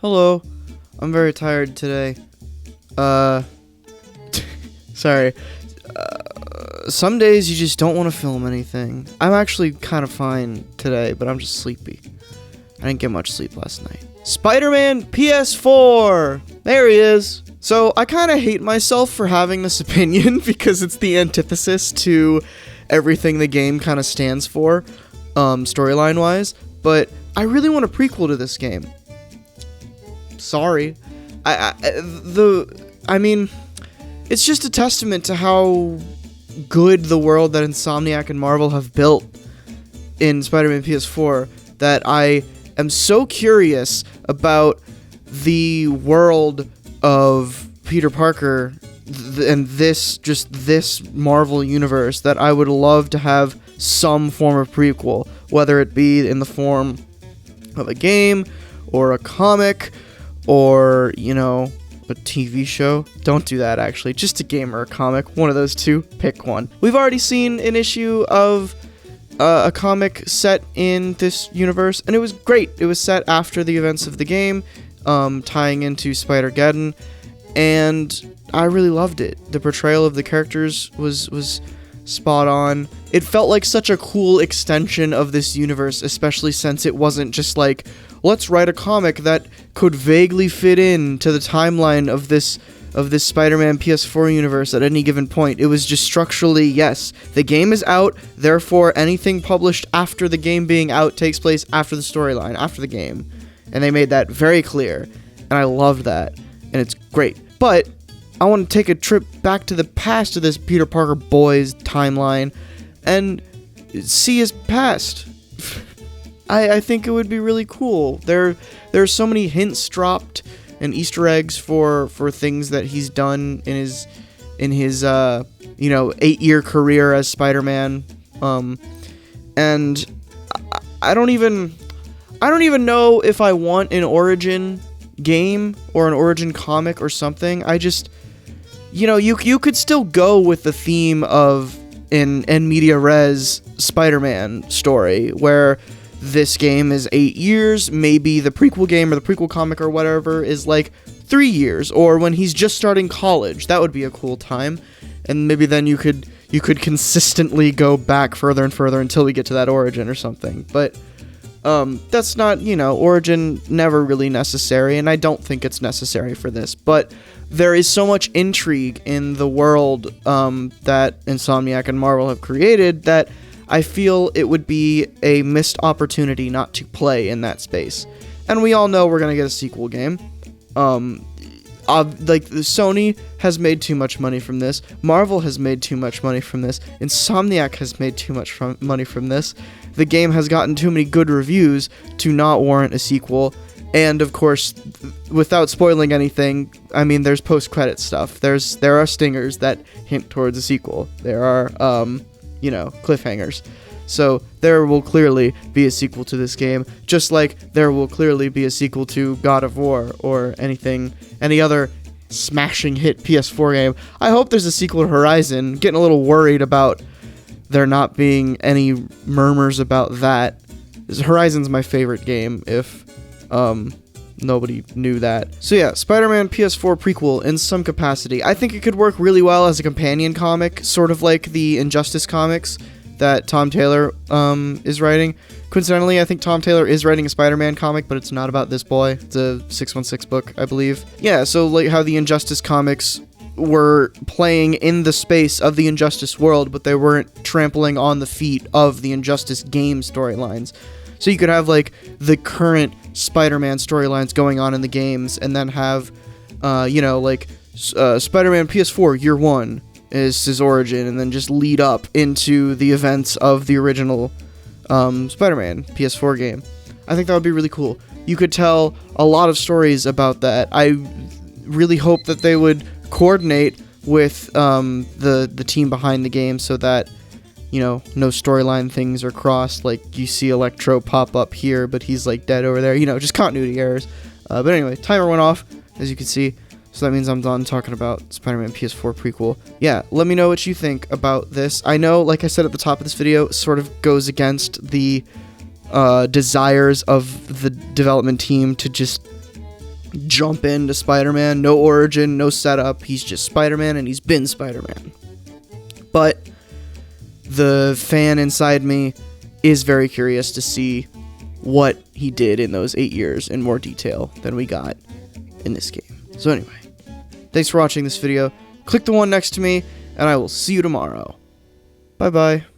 Hello, I'm very tired today. Sorry. Some days you just don't want to film anything. I'm actually kind of fine today, but I'm just sleepy. I didn't get much sleep last night. Spider-Man PS4! There he is! So, I kind of hate myself for having this opinion because it's the antithesis to everything the game kind of stands for, storyline-wise, but I really want a prequel to this game. Sorry. I mean, it's just a testament to how good the world that Insomniac and Marvel have built in Spider-Man PS4 that I am so curious about the world of Peter Parker and this Marvel universe that I would love to have some form of prequel, whether it be in the form of a game or a comic or, you know, a TV show. Don't do that, actually. Just a game or a comic. One of those two. Pick one. We've already seen an issue of a comic set in this universe, and it was great. It was set after the events of the game, tying into Spider-Geddon, and I really loved it. The portrayal of the characters was spot on. It felt like such a cool extension of this universe, especially since it wasn't just like, let's write a comic that could vaguely fit in to the timeline of this Spider-Man PS4 universe at any given point. It was just structurally, yes, the game is out, therefore anything published after the game being out takes place after the storyline, after the game. And they made that very clear, and I loved that, and it's great. But I want to take a trip back to the past of this Peter Parker boy's timeline and see his past. I think it would be really cool. There's so many hints dropped and Easter eggs for things that he's done in his 8-year career as Spider-Man. And I don't even know if I want an origin game or an origin comic or something. I just, you could still go with the theme of an media res Spider-Man story where this game is 8 years, maybe the prequel game or the prequel comic or whatever is like 3 years, or when he's just starting college. That would be a cool time, and maybe then you could consistently go back further and further until we get to that origin or something. But that's not, origin never really necessary, and I don't think it's necessary for this, but there is so much intrigue in the world that Insomniac and Marvel have created that I feel it would be a missed opportunity not to play in that space. And we all know we're going to get a sequel game. Sony has made too much money from this. Marvel has made too much money from this. Insomniac has made too much money from this. The game has gotten too many good reviews to not warrant a sequel. And of course, without spoiling anything, I mean, there's post-credit stuff. There are stingers that hint towards a sequel. There are, cliffhangers. So there will clearly be a sequel to this game, just like there will clearly be a sequel to God of War or any other smashing hit PS4 game. I hope there's a sequel to Horizon. Getting a little worried about there not being any murmurs about that. Horizon's my favorite game, if nobody knew that. So yeah, Spider-Man PS4 prequel in some capacity. I think it could work really well as a companion comic, sort of like the Injustice comics that Tom Taylor is writing. Coincidentally, I think Tom Taylor is writing a Spider-Man comic, but it's not about this boy. It's a 616 book, I believe. Yeah, so like how the Injustice comics were playing in the space of the Injustice world, but they weren't trampling on the feet of the Injustice game storylines. So you could have like the current Spider-Man storylines going on in the games, and then have, Spider-Man PS4 Year 1 is his origin, and then just lead up into the events of the original Spider-Man PS4 game. I think that would be really cool. You could tell a lot of stories about that. I really hope that they would coordinate with the team behind the game so that, no storyline things are crossed, like you see Electro pop up here, but he's like dead over there, just continuity errors. But anyway, timer went off, as you can see, so that means I'm done talking about Spider-Man PS4 prequel. Yeah, let me know what you think about this. I know, like I said at the top of this video, sort of goes against the desires of the development team to just jump into Spider-Man. No origin, no setup. He's just Spider-Man, and he's been Spider-Man. But the fan inside me is very curious to see what he did in those 8 years in more detail than we got in this game. So anyway, thanks for watching this video. Click the one next to me, and I will see you tomorrow. Bye-bye.